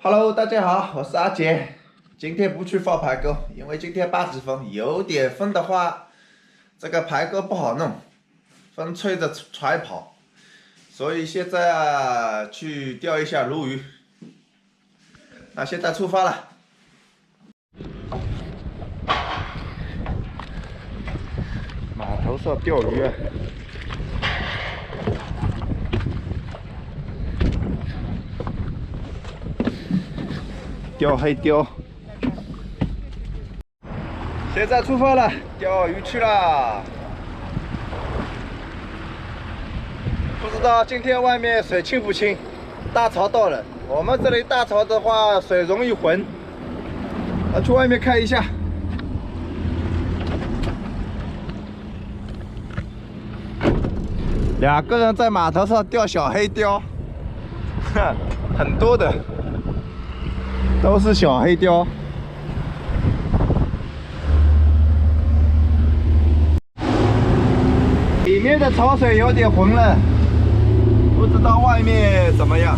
Hello，大家好，我是阿杰。今天不去放排沟，因为今天8级风，有点风的话，这个排沟不好弄，风吹着船跑，所以现在去钓一下鲈鱼。那现在出发了。码头上钓鱼啊！钓黑鲷。现在出发了，钓鱼去啦！不知道今天外面水清不清？大潮到了，我们这里大潮的话，水容易浑。去外面看一下。2个人在码头上钓小黑鲷，很多的。都是小黑鲷，里面的潮水有点浑了，不知道外面怎么样。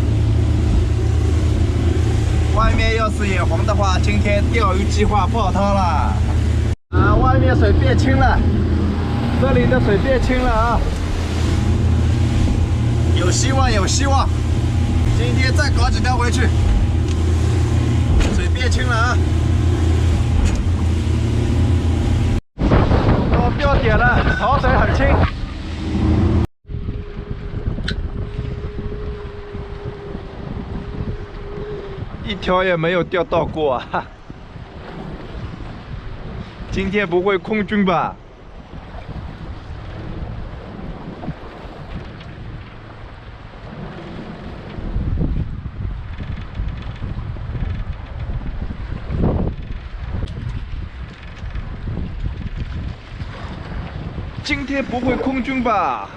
外面要是也浑的话，今天钓鱼计划泡汤了。外面水变清了，这里的水变清了啊，有希望，有希望。今天再搞几条回去。水变清了啊！到钓点了，潮水很清。一条也没有钓到过啊！今天不会空军吧？今天不会空军吧？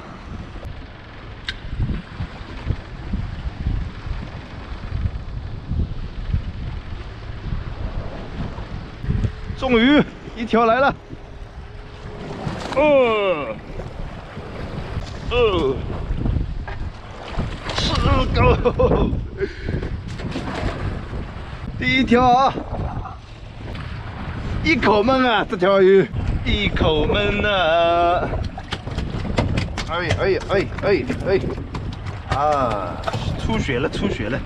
终于一条来了！吃狗！第一条啊，一口闷啊，这条鱼。一口闷啊！啊，出血了，出血了！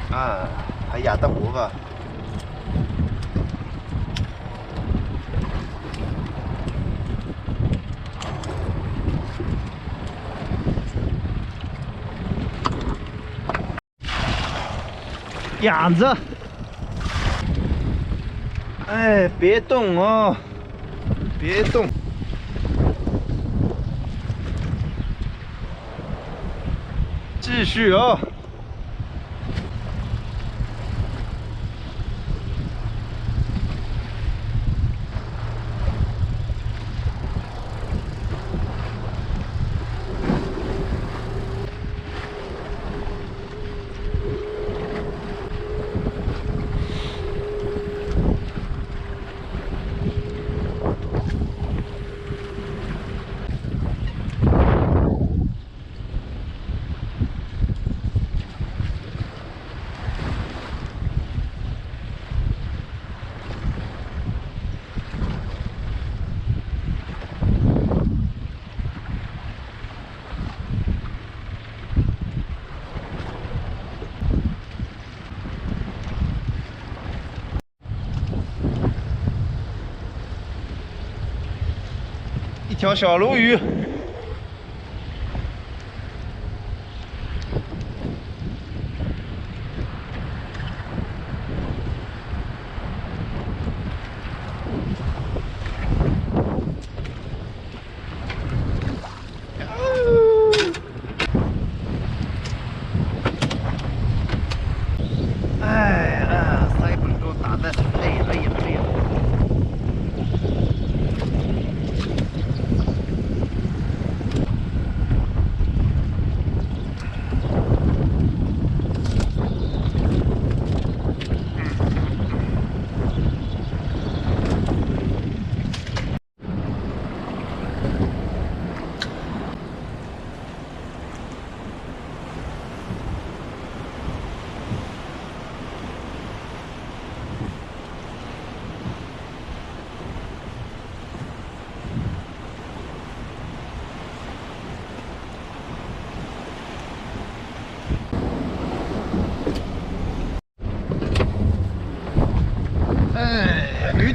啊，还压得活吧？养着。哎，别动哦，别动。继续哦。一条小鲈鱼。塞本都打的累呀！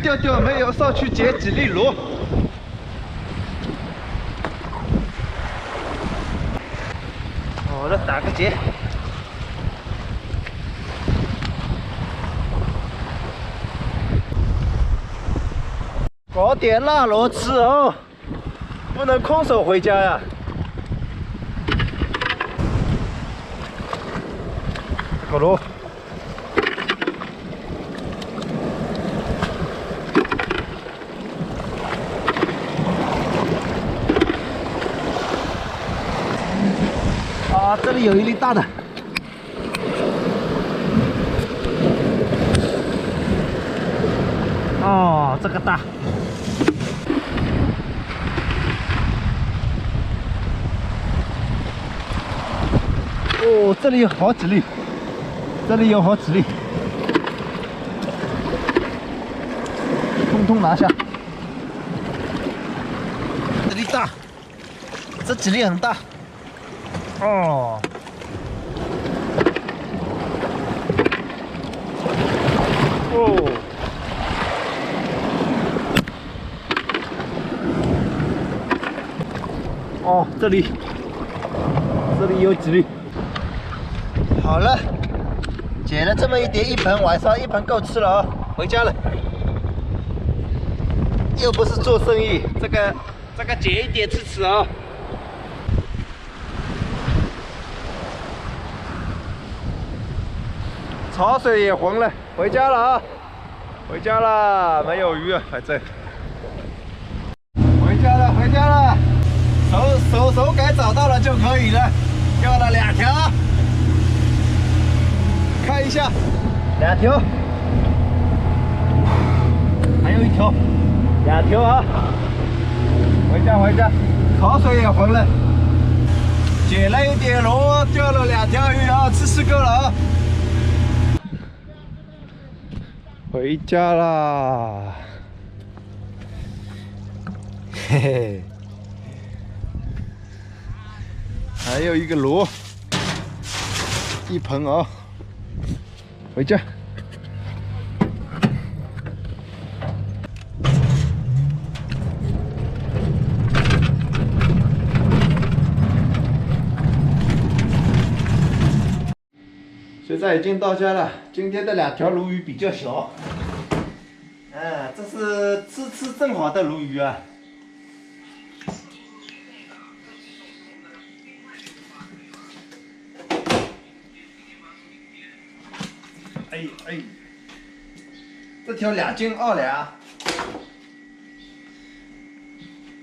调调没有上去捡几粒螺。好了，打个结。搞点辣螺吃哦，不能空手回家呀。这个螺。 啊，这里有一粒大的。哦，这个大。哦，这里有好几粒，这里有好几粒，通通拿下。这里大，这几粒很大。 哦，哦，哦，这里有几粒。好了，捡了这么一点，一盆晚上一盆够吃了啊、哦，回家了。又不是做生意，这个捡一点吃吃啊、哦。 潮水也浑了，回家了啊！回家了，没有鱼啊，反正。回家了，回家了，手感找到了就可以了。钓了2条，看一下，2条，还有1条，2条啊！回家回家，潮水也浑了，捡了一点螺，钓了2条鱼啊，吃够了啊！ 回家啦，嘿嘿，还有一个螺，一盆啊，回家。现在已经到家了，今天的2条鲈鱼比较小。 这是吃正好的鲈鱼啊！哎，这条2斤2两，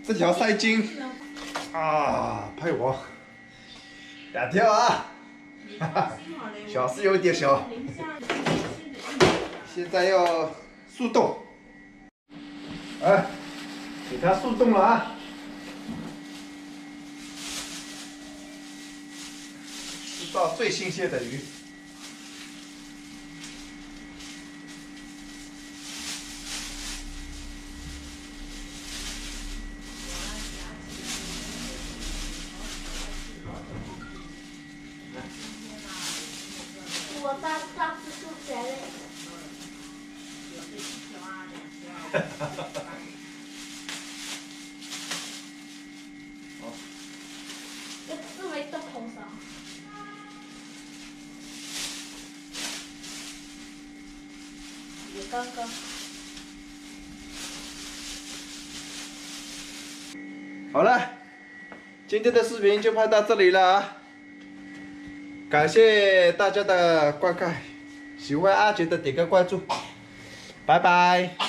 这条3斤啊，配我2条啊，哈哈，小是有点小，现在要速冻。 哎，给它速冻了啊！吃到最新鲜的鱼。我把上次做起来了。哈哈哈哈。 都没到头上。也刚刚。好了，今天的视频就拍到这里了啊！感谢大家的观看，喜欢阿杰的点个关注，拜拜。